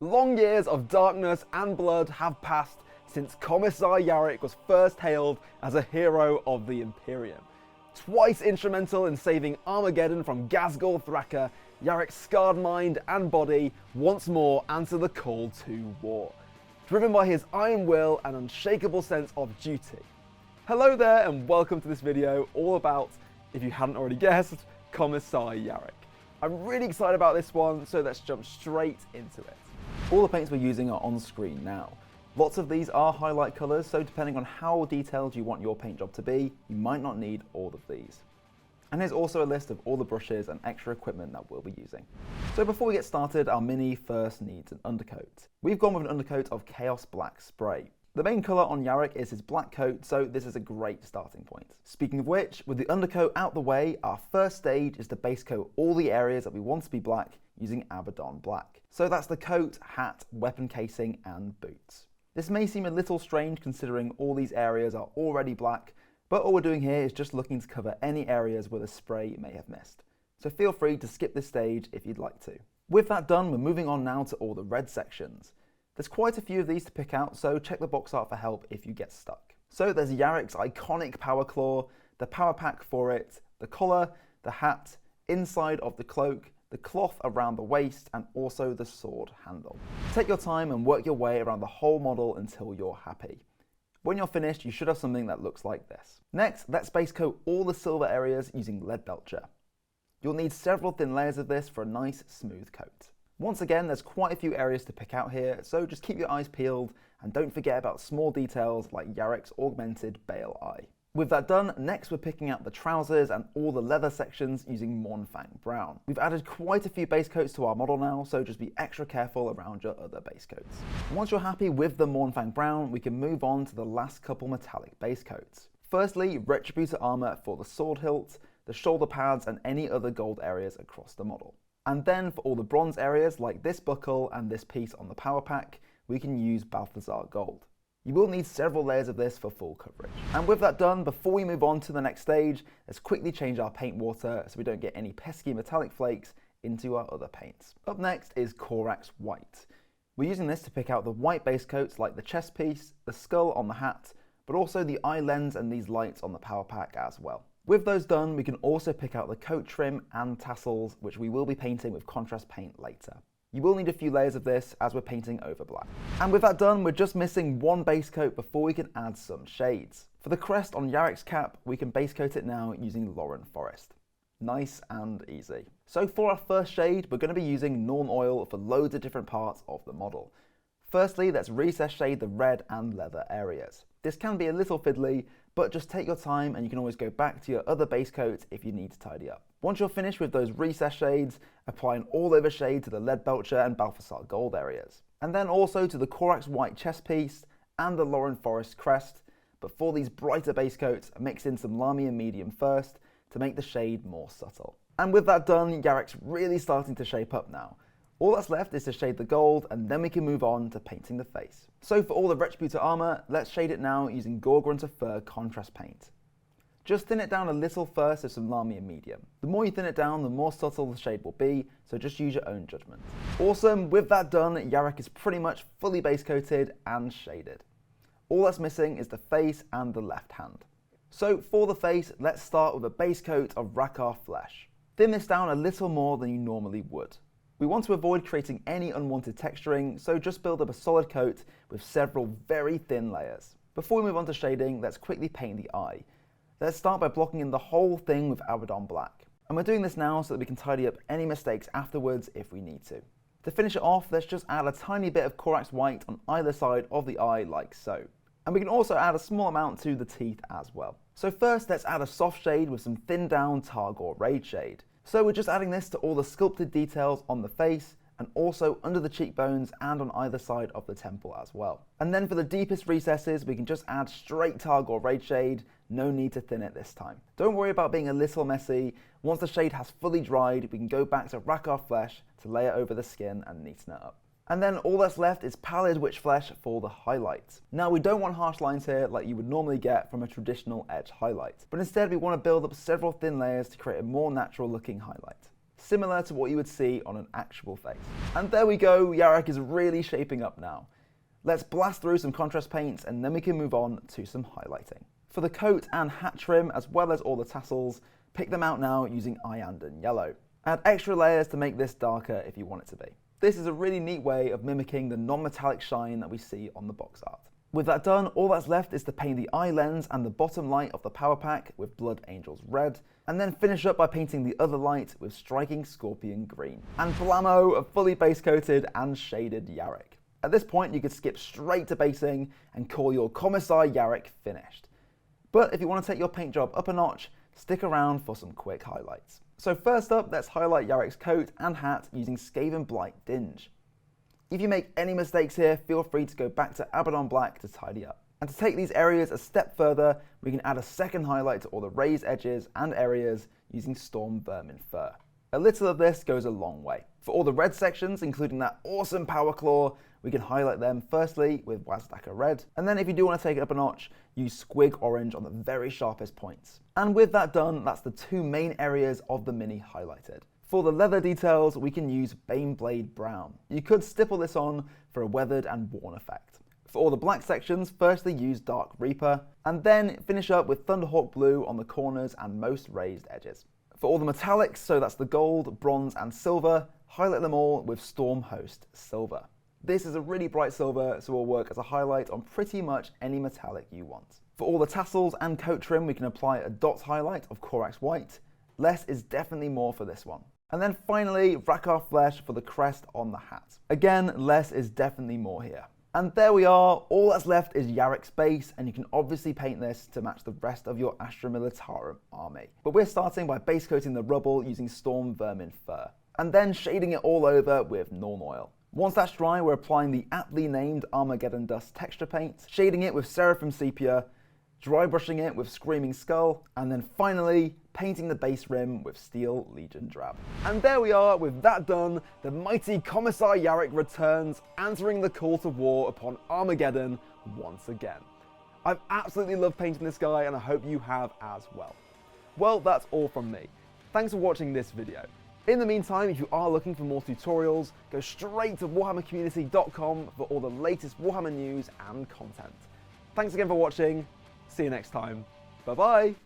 Long years of darkness and blood have passed since Commissar Yarrick was first hailed as a hero of the Imperium. Twice instrumental in saving Armageddon from Ghazghkull Thraka, Yarrick's scarred mind and body once more answer the call to war, driven by his iron will and unshakable sense of duty. Hello there and welcome to this video all about, if you hadn't already guessed, Commissar Yarrick. I'm really excited about this one, so let's jump straight into it. All the paints we're using are on screen now. Lots of these are highlight colours, so depending on how detailed you want your paint job to be, you might not need all of these. And here's also a list of all the brushes and extra equipment that we'll be using. So before we get started, our mini first needs an undercoat. We've gone with an undercoat of Chaos Black Spray. The main colour on Yarrick is his black coat, so this is a great starting point. Speaking of which, with the undercoat out the way, our first stage is to base coat all the areas that we want to be black using Abaddon Black. So that's the coat, hat, weapon casing and boots. This may seem a little strange considering all these areas are already black, but all we're doing here is just looking to cover any areas where the spray may have missed. So feel free to skip this stage if you'd like to. With that done, we're moving on now to all the red sections. There's quite a few of these to pick out, so check the box art for help if you get stuck. So there's Yarrick's iconic power claw, the power pack for it, the collar, the hat, inside of the cloak, the cloth around the waist, and also the sword handle. Take your time and work your way around the whole model until you're happy. When you're finished, you should have something that looks like this. Next, let's base coat all the silver areas using Leadbelcher. You'll need several thin layers of this for a nice smooth coat. Once again, there's quite a few areas to pick out here, so just keep your eyes peeled and don't forget about small details like Yarrick's augmented Bale Eye. With that done, next we're picking out the trousers and all the leather sections using Mournfang Brown. We've added quite a few base coats to our model now, so just be extra careful around your other base coats. Once you're happy with the Mournfang Brown, we can move on to the last couple metallic base coats. Firstly, Retributor Armour for the sword hilt, the shoulder pads and any other gold areas across the model. And then for all the bronze areas like this buckle and this piece on the power pack, we can use Balthasar Gold. You will need several layers of this for full coverage. And with that done, before we move on to the next stage, let's quickly change our paint water so we don't get any pesky metallic flakes into our other paints. Up next is Corax White. We're using this to pick out the white base coats like the chest piece, the skull on the hat, but also the eye lens and these lights on the power pack as well. With those done, we can also pick out the coat trim and tassels, which we will be painting with contrast paint later. You will need a few layers of this as we're painting over black. And with that done, we're just missing one base coat before we can add some shades. For the crest on Yarrick's cap, we can base coat it now using Loren Forest. Nice and easy. So for our first shade, we're going to be using Norn Oil for loads of different parts of the model. Firstly, let's recess shade the red and leather areas. This can be a little fiddly, but just take your time and you can always go back to your other base coats if you need to tidy up. Once you're finished with those recess shades, apply an all-over shade to the Leadbelcher and Balthasar Gold areas. And then also to the Corax White chest piece and the Loren Forest crest, but for these brighter base coats, mix in some Lahmian Medium first to make the shade more subtle. And with that done, Yarrick's really starting to shape up now. All that's left is to shade the gold, and then we can move on to painting the face. So for all the Retributor Armour, let's shade it now using Ghazghkull Fur contrast paint. Just thin it down a little first with some Lahmian Medium. The more you thin it down, the more subtle the shade will be, so just use your own judgment. Awesome, with that done, Yarrick is pretty much fully base coated and shaded. All that's missing is the face and the left hand. So for the face, let's start with a base coat of Rakarth Flesh. Thin this down a little more than you normally would. We want to avoid creating any unwanted texturing, so just build up a solid coat with several very thin layers. Before we move on to shading, let's quickly paint the eye. Let's start by blocking in the whole thing with Abaddon Black. And we're doing this now so that we can tidy up any mistakes afterwards if we need to. To finish it off, let's just add a tiny bit of Corax White on either side of the eye like so. And we can also add a small amount to the teeth as well. So first, let's add a soft shade with some thinned down Thunderhawk Red shade. So we're just adding this to all the sculpted details on the face and also under the cheekbones and on either side of the temple as well. And then for the deepest recesses, we can just add straight Thunderhawk Red shade, no need to thin it this time. Don't worry about being a little messy. Once the shade has fully dried, we can go back to Rakarth Flesh to lay it over the skin and neaten it up. And then all that's left is Pallid Wych Flesh for the highlight. Now we don't want harsh lines here like you would normally get from a traditional edge highlight, but instead we want to build up several thin layers to create a more natural looking highlight. similar to what you would see on an actual face. And there we go, Yarrick is really shaping up now. Let's blast through some contrast paints and then we can move on to some highlighting. For the coat and hat trim, as well as all the tassels, pick them out now using Iyanden Yellow. Add extra layers to make this darker if you want it to be. This is a really neat way of mimicking the non-metallic shine that we see on the box art. With that done, all that's left is to paint the eye lens and the bottom light of the power pack with Blood Angels Red, and then finish up by painting the other light with Striking Scorpion Green. And blammo, a fully base coated and shaded Yarrick. At this point, you could skip straight to basing and call your Commissar Yarrick finished. But if you want to take your paint job up a notch, stick around for some quick highlights. So first up, let's highlight Yarrick's coat and hat using Skavenblight Dinge. If you make any mistakes here, feel free to go back to Abaddon Black to tidy up. And to take these areas a step further, we can add a second highlight to all the raised edges and areas using Stormvermin Fur. A little of this goes a long way. For all the red sections, including that awesome power claw, we can highlight them firstly with Wazdakka Red, and then if you do want to take it up a notch, use Squig Orange on the very sharpest points. And with that done, that's the two main areas of the mini highlighted. For the leather details, we can use Baneblade Brown. You could stipple this on for a weathered and worn effect. For all the black sections, firstly use Dark Reaper, and then finish up with Thunderhawk Blue on the corners and most raised edges. For all the metallics, so that's the gold, bronze and silver, highlight them all with Stormhost Silver. This is a really bright silver, so will work as a highlight on pretty much any metallic you want. For all the tassels and coat trim, we can apply a dot highlight of Corax White. Less is definitely more for this one. And then finally, Rakarth Flesh for the crest on the hat. Again, less is definitely more here. And there we are, all that's left is Yarrick's base, and you can obviously paint this to match the rest of your Astra Militarum army. But we're starting by base coating the rubble using Stormvermin Fur, and then shading it all over with Norn Oil. Once that's dry, we're applying the aptly named Armageddon Dust texture paint, shading it with Seraphim Sepia, dry brushing it with Screaming Skull, and then finally painting the base rim with Steel Legion Drab. And there we are, with that done, the mighty Commissar Yarrick returns, answering the call to war upon Armageddon once again. I've absolutely loved painting this guy, and I hope you have as well. Well, that's all from me. Thanks for watching this video. In the meantime, if you are looking for more tutorials, go straight to warhammercommunity.com for all the latest Warhammer news and content. Thanks again for watching. See you next time. Bye bye.